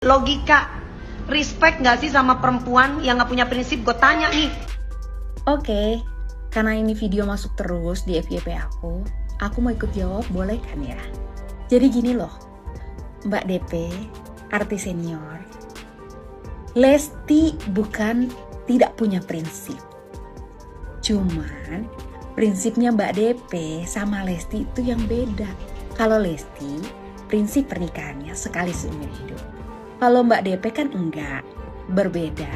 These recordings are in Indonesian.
logika. Respect gak sih sama perempuan yang gak punya prinsip? Gue tanya nih. Oke, karena ini video masuk terus di FYP aku mau ikut jawab, boleh kan ya? Jadi gini loh, Mbak DP, artis senior, Lesti bukan tidak punya prinsip. Cuman prinsipnya Mbak DP sama Lesti itu yang beda. Kalau Lesti, prinsip pernikahannya sekali seumur hidup. Kalau Mbak DP kan enggak, berbeda.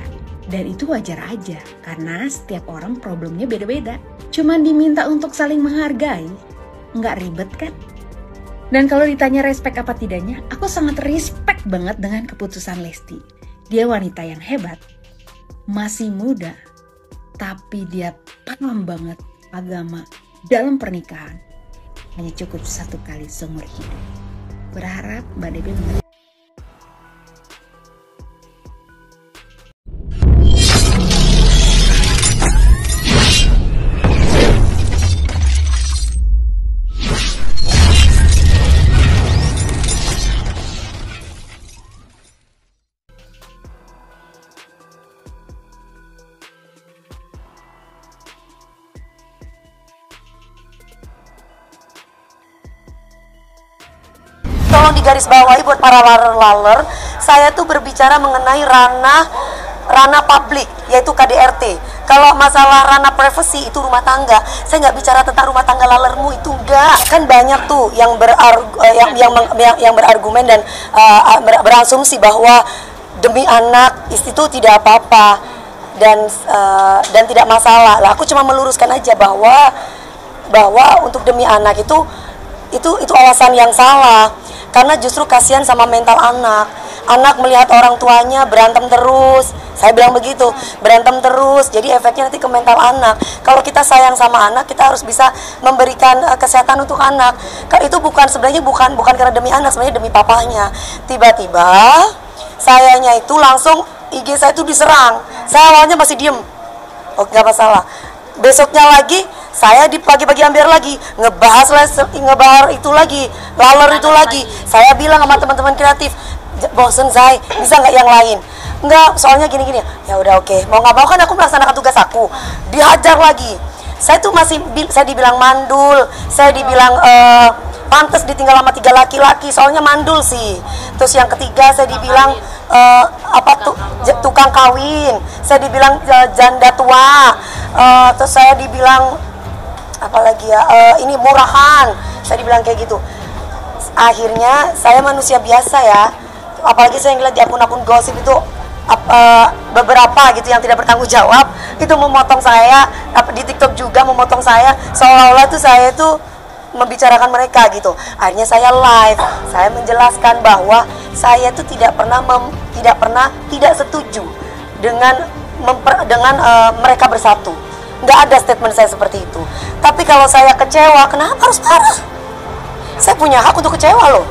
Dan itu wajar aja, karena setiap orang problemnya beda-beda. Cuman diminta untuk saling menghargai, nggak ribet kan? Dan kalau ditanya respect apa tidaknya, aku sangat respect banget dengan keputusan Lesti. Dia wanita yang hebat, masih muda, tapi dia paham banget agama dalam pernikahan. Hanya cukup satu kali seumur hidup. Berharap Mbak Debbie mengerti. Tolong digarisbawahi buat para laler-laler, saya tuh berbicara mengenai ranah publik, yaitu KDRT. Kalau masalah ranah privasi itu rumah tangga, saya nggak bicara tentang rumah tangga lalermu, itu enggak. Kan banyak tuh yang berargumen dan berasumsi bahwa demi anak istri itu tidak apa-apa dan tidak masalah. Lah aku cuma meluruskan aja bahwa untuk demi anak itu alasan yang salah. Karena justru kasihan sama mental anak. Anak melihat orang tuanya berantem terus. Saya bilang begitu, berantem terus. Jadi efeknya nanti ke mental anak. Kalau kita sayang sama anak, kita harus bisa memberikan kesehatan untuk anak. Itu sebenarnya bukan karena demi anak, sebenarnya demi papahnya. Tiba-tiba sayanya itu langsung IG saya itu diserang. Saya awalnya masih diem. Oh, nggak masalah. Besoknya lagi saya pagi-pagi ambil lagi ngebahas itu lagi, laler itu lagi. Saya bilang sama teman-teman kreatif, bosen Zai, bisa nggak yang lain? Enggak, soalnya gini-gini. Ya udah oke, mau nggak mau kan aku melaksanakan tugas aku. Dihajar lagi. Saya tuh saya dibilang mandul, saya dibilang pantes ditinggal sama 3 laki-laki, soalnya mandul sih. Terus yang ketiga saya dibilang tukang kawin, saya dibilang janda tua, terus saya dibilang apalagi ya, ini murahan, saya dibilang kayak gitu. Akhirnya saya manusia biasa ya, apalagi saya ngeliat di akun-akun gosip itu beberapa gitu yang tidak bertanggung jawab itu memotong saya, di TikTok juga memotong saya, seolah-olah tuh saya tuh membicarakan mereka gitu. Akhirnya saya live, saya menjelaskan bahwa saya tuh tidak setuju dengan mereka bersatu. Nggak ada statement saya seperti itu. Tapi kalau saya kecewa, kenapa harus marah? Saya punya hak untuk kecewa loh.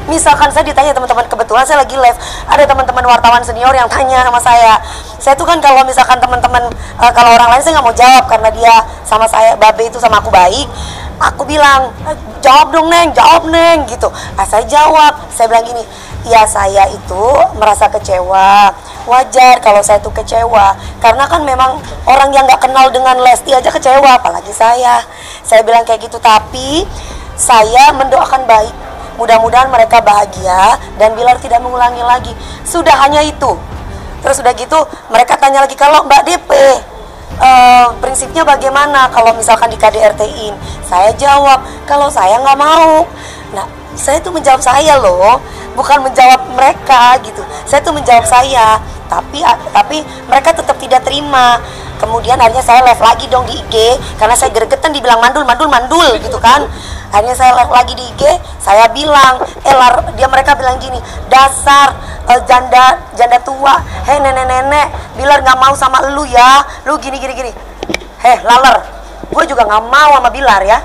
Misalkan saya ditanya teman-teman, kebetulan saya lagi live, ada teman-teman wartawan senior yang tanya sama saya. Saya tuh kan kalau misalkan teman-teman, kalau orang lain saya nggak mau jawab karena dia sama saya, Babe itu sama aku baik. Aku bilang, jawab dong Neng, jawab Neng gitu. Saya jawab, saya bilang gini, ya saya itu merasa kecewa. Wajar kalau saya tuh kecewa, karena kan memang orang yang nggak kenal dengan Lesti aja kecewa, apalagi saya. Saya bilang kayak gitu, tapi saya mendoakan baik. Mudah-mudahan mereka bahagia dan Bilar tidak mengulangi lagi. Sudah hanya itu. Terus udah gitu mereka tanya lagi, kalau Mbak DP prinsipnya bagaimana kalau misalkan di KDRT-in? Saya jawab, kalau saya nggak mau. Nah, saya tuh menjawab saya loh, bukan menjawab mereka gitu. Saya tuh menjawab saya, tapi mereka tetap tidak terima. Kemudian akhirnya saya live lagi dong di IG, karena saya gregetan dibilang mandul gitu kan. Akhirnya saya live lagi di IG, saya bilang, mereka bilang gini, dasar janda tua, hei nenek-nenek, Bilar nggak mau sama lu ya, lu gini. Heh laler, gue juga nggak mau sama Bilar ya.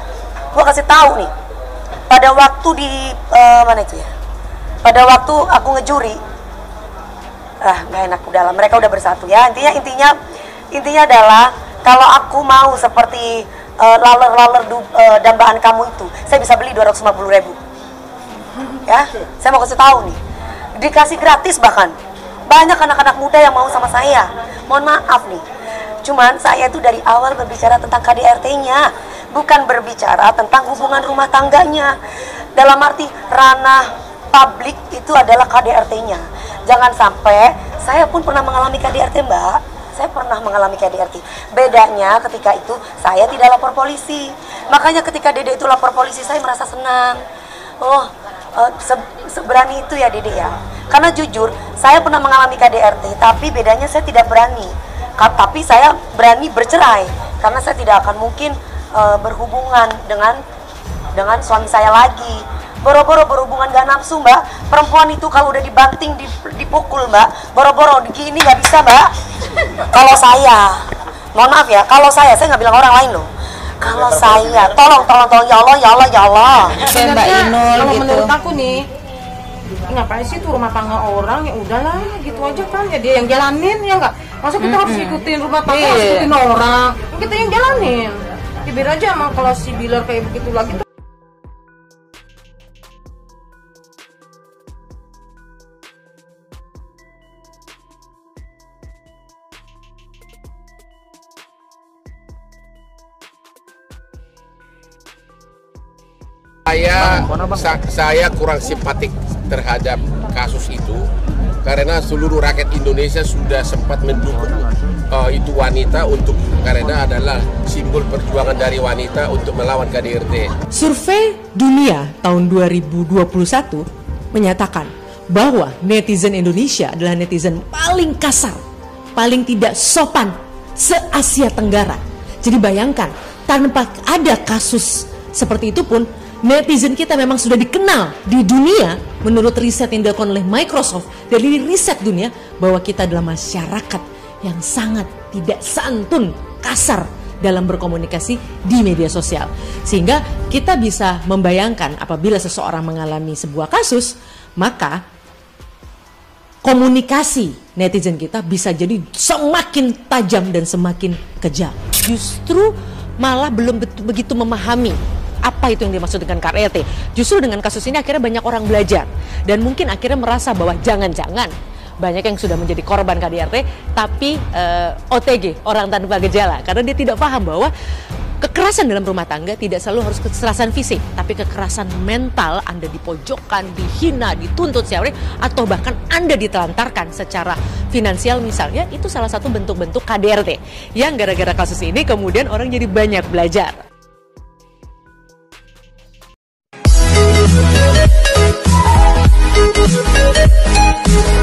Gue kasih tahu nih, pada waktu di mana itu ya? Pada waktu aku ngejuri, nggak enak, udahlah, mereka udah bersatu ya. Intinya adalah kalau aku mau seperti laler dambaan kamu itu, saya bisa beli 250.000. Ya, saya mau kasih tahu nih, dikasih gratis bahkan. Banyak anak-anak muda yang mau sama saya. Mohon maaf nih, cuman saya itu dari awal berbicara tentang KDRT-nya, bukan berbicara tentang hubungan rumah tangganya. Dalam arti ranah publik itu adalah KDRT-nya. Jangan sampai, saya pun pernah mengalami KDRT, Mbak. Saya pernah mengalami KDRT. Bedanya ketika itu saya tidak lapor polisi. Makanya ketika Dede itu lapor polisi, saya merasa senang. Oh, seberani itu ya Dede ya. Karena jujur, saya pernah mengalami KDRT, tapi bedanya saya tidak berani. Tapi saya berani bercerai, karena saya tidak akan mungkin berhubungan dengan suami saya lagi. Boro-boro berhubungan gak nafsu, Mbak. Perempuan itu kalau udah dibanting, dipukul, Mbak, boro-boro gini nggak bisa, Mbak. Kalau saya, mohon maaf ya, kalau saya nggak bilang orang lain loh. Kalau saya, tolong, ya Allah, ya Allah, ya Allah. Mbak Inul, kalau gitu. menurut aku nih, ngapain sih itu rumah tangga orang, ya udahlah gitu aja kan, ya dia yang jalanin, ya nggak. Masa kita harus ikutin rumah tangga, harus ikutin orang, kita yang jalanin. Ya, biar aja emang kalau si Bilar kayak begitu lagi tuh. Saya kurang simpatik terhadap kasus itu karena seluruh rakyat Indonesia sudah sempat mendukung itu wanita karena adalah simbol perjuangan dari wanita untuk melawan KDRT. Survei dunia tahun 2021 menyatakan bahwa netizen Indonesia adalah netizen paling kasar, paling tidak sopan se-Asia Tenggara. Jadi bayangkan, tanpa ada kasus seperti itu pun netizen kita memang sudah dikenal di dunia menurut riset yang dilakukan oleh Microsoft dari riset dunia bahwa kita adalah masyarakat yang sangat tidak santun, kasar dalam berkomunikasi di media sosial. Sehingga kita bisa membayangkan apabila seseorang mengalami sebuah kasus, maka komunikasi netizen kita bisa jadi semakin tajam dan semakin kejam. Justru malah belum begitu memahami apa itu yang dimaksud dengan KDRT. Justru dengan kasus ini akhirnya banyak orang belajar dan mungkin akhirnya merasa bahwa jangan-jangan banyak yang sudah menjadi korban KDRT tapi OTG, orang tanpa gejala, karena dia tidak paham bahwa kekerasan dalam rumah tangga tidak selalu harus kekerasan fisik, tapi kekerasan mental. Anda dipojokkan, dihina, dituntut siapa, atau bahkan Anda ditelantarkan secara finansial misalnya, itu salah satu bentuk-bentuk KDRT yang gara-gara kasus ini kemudian orang jadi banyak belajar. We'll be right back.